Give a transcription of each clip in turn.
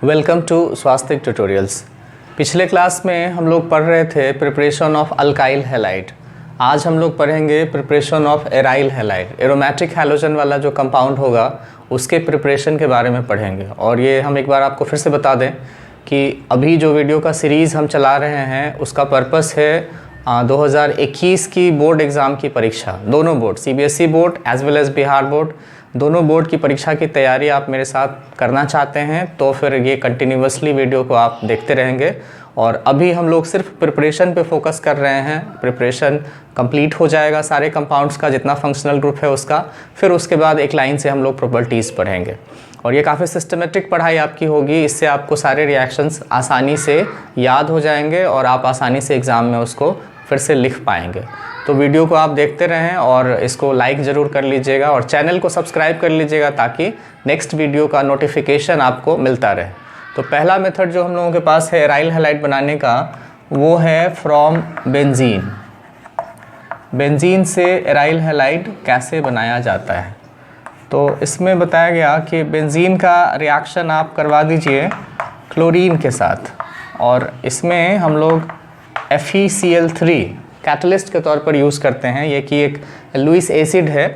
Welcome to Swastik tutorials. पिछले class में हम लोग पढ़ रहे थे प्रिपरेशन ऑफ अल्काइल हैलाइड। आज हम लोग पढ़ेंगे preparation of aryl halide. Aromatic halogen वाला जो कंपाउंड होगा उसके प्रिपरेशन के बारे में पढ़ेंगे। और ये हम एक बार आपको फिर से बता दें कि अभी जो वीडियो का सीरीज़ हम चला रहे हैं उसका पर्पस है 2021 की बोर्ड एग्ज़ाम की परीक्षा। दोनों board, CBSE board as well as Bihar board, दोनों बोर्ड की परीक्षा की तैयारी आप मेरे साथ करना चाहते हैं तो फिर ये कंटिन्यूसली वीडियो को आप देखते रहेंगे। और अभी हम लोग सिर्फ प्रिपरेशन पे फोकस कर रहे हैं। प्रिपरेशन कंप्लीट हो जाएगा सारे कंपाउंड्स का, जितना फंक्शनल ग्रुप है उसका, फिर उसके बाद एक लाइन से हम लोग प्रॉपर्टीज़ पढ़ेंगे। और ये काफ़ी सिस्टमेटिक पढ़ाई आपकी होगी। इससे आपको सारे रिएक्शंस आसानी से याद हो जाएंगे और आप आसानी से एग्ज़ाम में उसको फिर से लिख पाएंगे। तो वीडियो को आप देखते रहें और इसको लाइक ज़रूर कर लीजिएगा और चैनल को सब्सक्राइब कर लीजिएगा ताकि नेक्स्ट वीडियो का नोटिफिकेशन आपको मिलता रहे। तो पहला मेथड जो हम लोगों के पास है एराइल हैलाइड बनाने का वो है फ्रॉम बेंजीन। बेंजीन से एराइल हैलाइड कैसे बनाया जाता है, तो इसमें बताया गया कि बेंजीन का रिएक्शन आप करवा दीजिए क्लोरीन के साथ। और इसमें हम लोग FeCl3 कैटलिस्ट के तौर पर यूज़ करते हैं। ये कि एक लुईस एसिड है,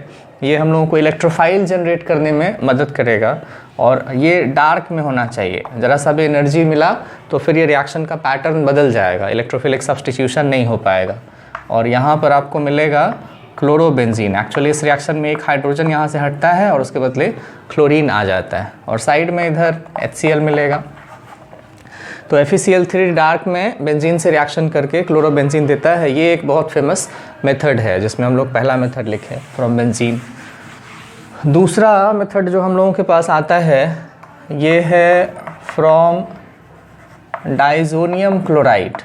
ये हम लोगों को इलेक्ट्रोफाइल जनरेट करने में मदद करेगा और ये डार्क में होना चाहिए। ज़रा सा भी एनर्जी मिला तो फिर ये रिएक्शन का पैटर्न बदल जाएगा, इलेक्ट्रोफिलिक सब्स्टिट्यूशन नहीं हो पाएगा। और यहाँ पर आपको मिलेगा क्लोरोबेंजीन। एक्चुअली इस रिएक्शन में एक हाइड्रोजन यहाँ से हटता है और उसके बदले क्लोरीन आ जाता है और साइड में इधर HCl मिलेगा। तो FeCl3 डार्क में बेंजीन से रिएक्शन करके क्लोरोबेंजीन देता है। ये एक बहुत फेमस मेथड है जिसमें हम लोग पहला मेथड लिखे फ्रॉम बेंजीन। दूसरा मेथड जो हम लोगों के पास आता है ये है फ्रॉम डाइज़ोनियम क्लोराइड।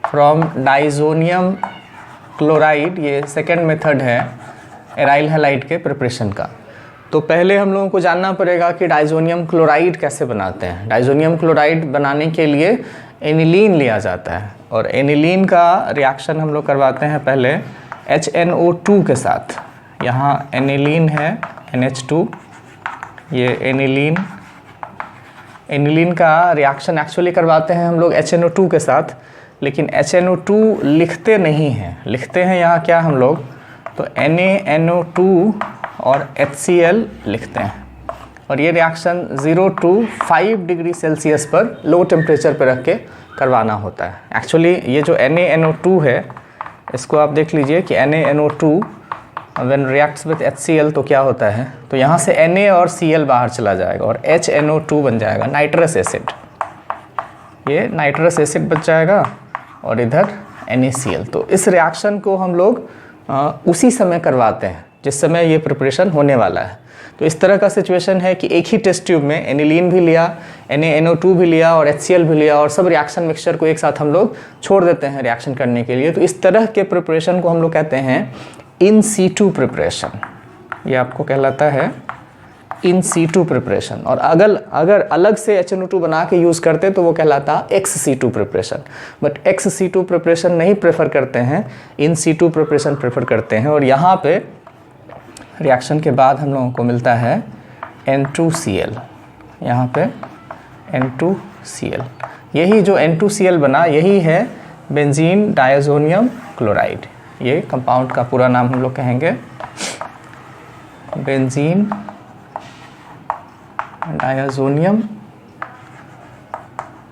फ्रॉम डाइज़ोनियम क्लोराइड ये सेकेंड मेथड है एराइल हैलाइड के प्रिपरेशन का। तो पहले हम लोगों को जानना पड़ेगा कि डाइज़ोनियम क्लोराइड कैसे बनाते हैं। डाइज़ोनियम क्लोराइड बनाने के लिए एनिलीन लिया जाता है और एनिलीन का रिएक्शन हम लोग करवाते हैं पहले HNO2 के साथ। यहाँ एनिलीन है NH2, ये एनिलीन का रिएक्शन एक्चुअली करवाते हैं हम लोग HNO2 के साथ, लेकिन HNO2 लिखते नहीं हैं। लिखते हैं यहाँ क्या हम लोग, तो NaNO2 और HCl लिखते हैं। और ये रिएक्शन 0 to 5 डिग्री सेल्सियस पर लो टेम्परेचर पर रख के करवाना होता है। एक्चुअली ये जो NaNO2 है इसको आप देख लीजिए कि NaNO2 when reacts with HCl तो क्या होता है, तो यहाँ से Na और Cl बाहर चला जाएगा और HNO2 बन जाएगा नाइट्रस एसिड। ये नाइट्रस एसिड बच जाएगा और इधर NaCl। तो इस रिएक्शन को हम लोग उसी समय करवाते हैं जिस समय ये प्रिपरेशन होने वाला है। तो इस तरह का सिचुएशन है कि एक ही टेस्ट ट्यूब में एनिलीन भी लिया, NaNO2 भी लिया और HCl भी लिया और सब रिएक्शन मिक्सचर को एक साथ हम लोग छोड़ देते हैं रिएक्शन करने के लिए। तो इस तरह के प्रिपरेशन को हम लोग कहते हैं इन सीटू प्रिपरेशन। ये आपको कहलाता है इन सीटू प्रिपरेशन। और अगर अलग से HNO2 बना के यूज़ करते तो वो कहलाता ex situ preparation. But ex situ preparation नहीं प्रेफर करते हैं, इन सीटू प्रिपरेशन प्रेफर करते हैं। और यहाँ पे रिएक्शन के बाद हम लोगों को मिलता है N2Cl। यहाँ पे N2Cl, यही जो N2Cl बना यही है बेंजीन डाइज़ोनियम क्लोराइड। ये कंपाउंड का पूरा नाम हम लोग कहेंगे बेंजीन डाइज़ोनियम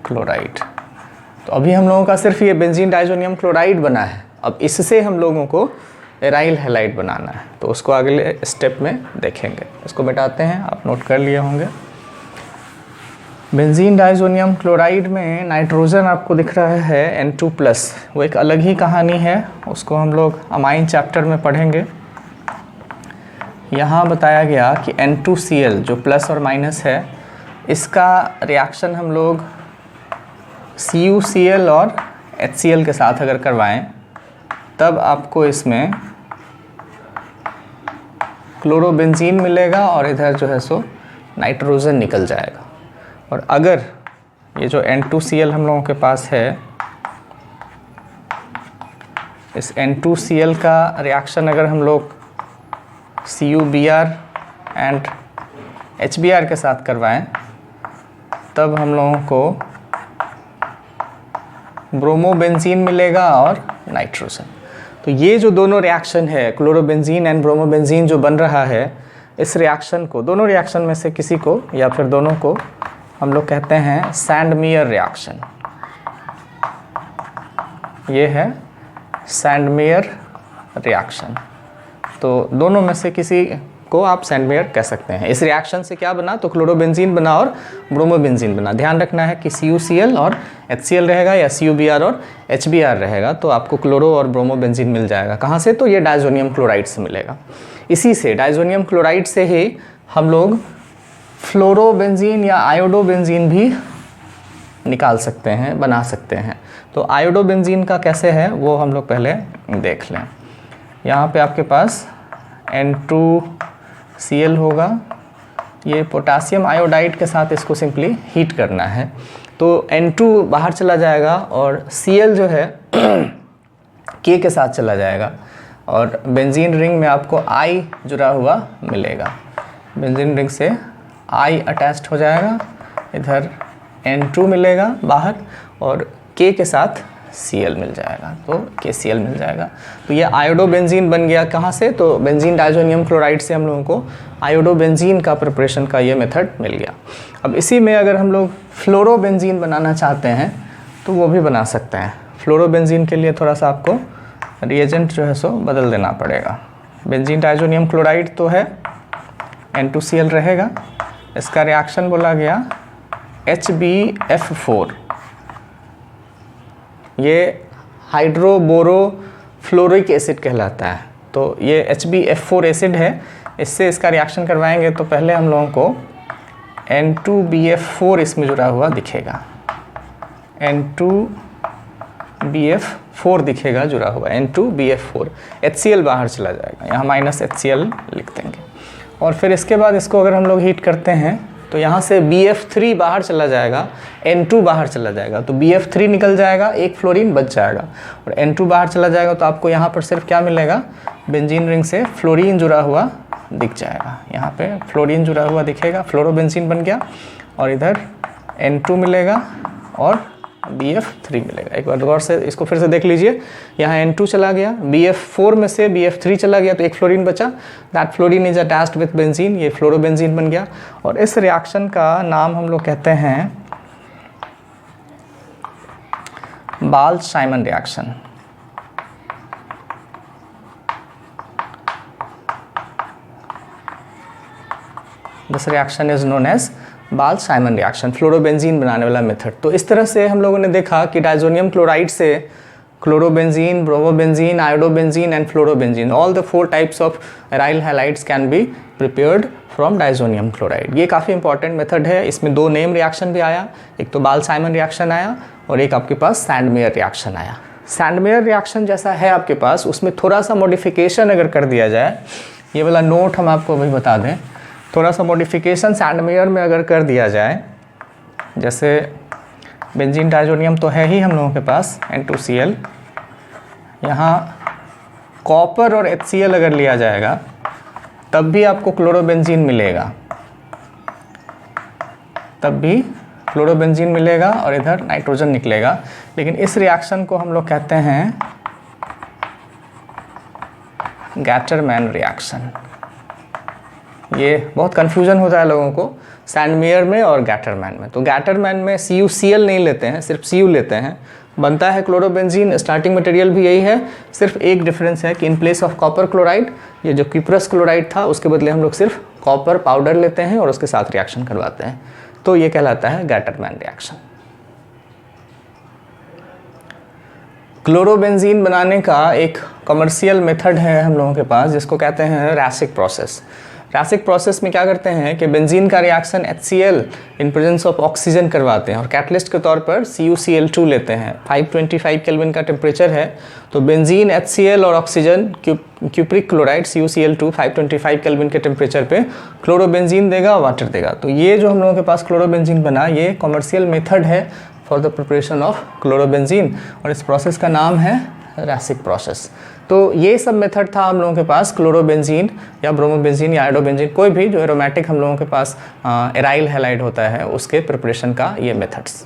क्लोराइड। तो अभी हम लोगों का सिर्फ ये बेंजीन डाइज़ोनियम क्लोराइड बना है। अब इससे हम लोगों को एराइल हैलाइड बनाना है, तो उसको अगले स्टेप में देखेंगे। इसको मिटाते हैं, आप नोट कर लिए होंगे। बेंजीन डाइज़ोनियम क्लोराइड में नाइट्रोजन आपको दिख रहा है N2+। वो एक अलग ही कहानी है, उसको हम लोग अमाइन चैप्टर में पढ़ेंगे। यहाँ बताया गया कि N2Cl जो प्लस और माइनस है इसका रिएक्शन हम लोग CuCl और HCl के साथ अगर करवाएं तब आपको इसमें क्लोरोबेंजीन मिलेगा और इधर जो है सो नाइट्रोजन निकल जाएगा। और अगर ये जो N2Cl हम लोगों के पास है, इस N2Cl का रिएक्शन अगर हम लोग CuBr एंड HBr के साथ करवाएं तब हम लोगों को ब्रोमोबेंजीन मिलेगा और नाइट्रोजन। तो ये जो दोनों रिएक्शन है क्लोरोबेंजीन एंड ब्रोमोबेंजीन जो बन रहा है, इस रिएक्शन को, दोनों रिएक्शन में से किसी को या फिर दोनों को हम लोग कहते हैं सैंडमेयर रिएक्शन। ये है सैंडमेयर रिएक्शन। तो दोनों में से किसी को आप सैंडमेयर कह सकते हैं। इस रिएक्शन से क्या बना, तो क्लोरोबेंजीन बना और ब्रोमोबेंजीन बना। ध्यान रखना है कि CuCl और HCl रहेगा या CuBr और HBr रहेगा, तो आपको क्लोरो और ब्रोमोबेंजीन मिल जाएगा। कहाँ से, तो ये डायजोनियम क्लोराइड से मिलेगा। इसी से, डायजोनियम क्लोराइड से ही हम लोग फ्लोरोबेंजीन या आयोडोबेंजीन भी निकाल सकते हैं, बना सकते हैं। तो आयोडोबेंजीन का कैसे है वो हम लोग पहले देख लें। यहाँ पे आपके पास N2Cl होगा, ये पोटासियम आयोडाइड के साथ इसको सिंपली हीट करना है। तो N2 बाहर चला जाएगा और Cl जो है K के साथ चला जाएगा और बेंजीन रिंग में आपको I जुड़ा हुआ मिलेगा। बेंजीन रिंग से I अटैच्ड हो जाएगा, इधर N2 मिलेगा बाहर और K के साथ Cl मिल जाएगा, तो KCl मिल जाएगा। तो ये आयोडोबेंजीन बन गया। कहाँ से, तो बेंजीन डायजोनियम क्लोराइड से हम लोगों को आयोडोबेंजीन का प्रिपरेशन का ये मेथड मिल गया। अब इसी में अगर हम लोग फ्लोरोबेंजीन बनाना चाहते हैं तो वो भी बना सकते हैं। फ्लोरोबेंजीन के लिए थोड़ा सा आपको रिएजेंट जो है सो बदल देना पड़ेगा। बेंजीन डायजोनियम क्लोराइड तो है, N2Cl रहेगा, इसका रिएक्शन बोला गया HbF4। ये हाइड्रोबोरो फ्लोरिक एसिड कहलाता है। तो ये HbF4 एसिड है, इससे इसका रिएक्शन करवाएंगे तो पहले हम लोगों को N2BF4 इसमें जुड़ा हुआ दिखेगा, N2BF4 दिखेगा जुड़ा हुआ, N2BF4। HCl बाहर चला जाएगा, यहाँ -HCl लिख देंगे। और फिर इसके बाद इसको अगर हम लोग हीट करते हैं तो यहाँ से BF3 बाहर चला जाएगा, N2 बाहर चला जाएगा, तो BF3 निकल जाएगा, एक फ्लोरीन बच जाएगा और N2 बाहर चला जाएगा। तो आपको यहाँ पर सिर्फ क्या मिलेगा, बेंजीन रिंग से फ्लोरीन जुड़ा हुआ दिख जाएगा। यहाँ पे फ्लोरीन जुड़ा हुआ दिखेगा, फ्लोरोबेंजीन बन गया और इधर N2 मिलेगा और BF3 मिलेगा। एक बार गौर से इसको फिर से देख लीजिए, यहाँ N2 चला गया, BF4 में से BF3 चला गया, तो एक फ्लोरीन बचा, that fluorine is attached with benzene, ये फ्लोरोबेंजीन बन गया। और इस रिएक्शन का नाम हम लोग कहते हैं Balz Schiemann reaction. This reaction is known as Balz Schiemann reaction, fluorobenzene बनाने वाला मेथड। तो इस तरह से हम लोगों ने देखा कि डायजोनियम क्लोराइड से chlorobenzene, bromobenzene, iodobenzene and fluorobenzene, all the 4 types of aryl halides can be prepared from diazonium chloride. ये काफ़ी इंपॉर्टेंट मेथड है। इसमें 2 नेम रिएक्शन भी आया, एक तो बाल्च-साइमन रिएक्शन आया और एक आपके पास सैंडमेयर रिएक्शन आया। सैंडमेयर रिएक्शन जैसा है आपके पास, उसमें थोड़ा सा मॉडिफिकेशन अगर कर दिया जाए, ये वाला नोट हम आपको अभी बता दें, थोड़ा सा मॉडिफिकेशन सैंडमेयर में अगर कर दिया जाए, जैसे बेंजीन डायजोनियम तो है ही हम लोगों के पास N2Cl, यहाँ कॉपर और HCl अगर लिया जाएगा तब भी आपको क्लोरोबेंजीन मिलेगा, तब भी क्लोरोबेंजीन मिलेगा और इधर नाइट्रोजन निकलेगा। लेकिन इस रिएक्शन को हम लोग कहते हैं गैटरमैन रिएक्शन। ये बहुत कन्फ्यूजन होता है लोगों को सैंडमेयर में और गैटरमैन में। तो गैटरमैन में CuCl नहीं लेते हैं, सिर्फ Cu लेते हैं, बनता है क्लोरोबेंजीन, स्टार्टिंग मटेरियल भी यही है। सिर्फ एक डिफरेंस है कि in place of copper chloride, ये जो क्यूप्रस क्लोराइड था उसके बदले हम लोग सिर्फ कॉपर पाउडर लेते हैं और उसके साथ रिएक्शन करवाते हैं। तो ये कहलाता है गैटरमैन रिएक्शन। क्लोरोबेंजीन बनाने का एक कमर्शियल मेथड है हम लोगों के पास, जिसको कहते हैं रैसिक प्रोसेस। रैसिक प्रोसेस में क्या करते हैं कि बेंजीन का reaction HCl in presence of oxygen करवाते हैं और कैटलिस्ट के तौर पर CuCl2 लेते हैं। 525 केल्विन का टेम्परेचर है, तो बेंजीन, HCl और oxygen, cupric chloride CuCl2 525 kelvin के टेम्परेचर पे क्लोरोबेंजीन देगा, वाटर देगा। तो ये जो हम लोगों के पास क्लोरोबेंजीन बना, ये कमर्शियल मेथड है for the preparation of chlorobenzene और इस प्रोसेस का नाम है रैसिक प्रोसेस। तो ये सब मेथड था हम लोगों के पास, क्लोरोबेंजीन या ब्रोमोबेंजीन या आयोडोबेंजीन, कोई भी जो एरोमेटिक हम लोगों के पास एराइल हैलाइड होता है उसके प्रिपरेशन का ये मेथड्स।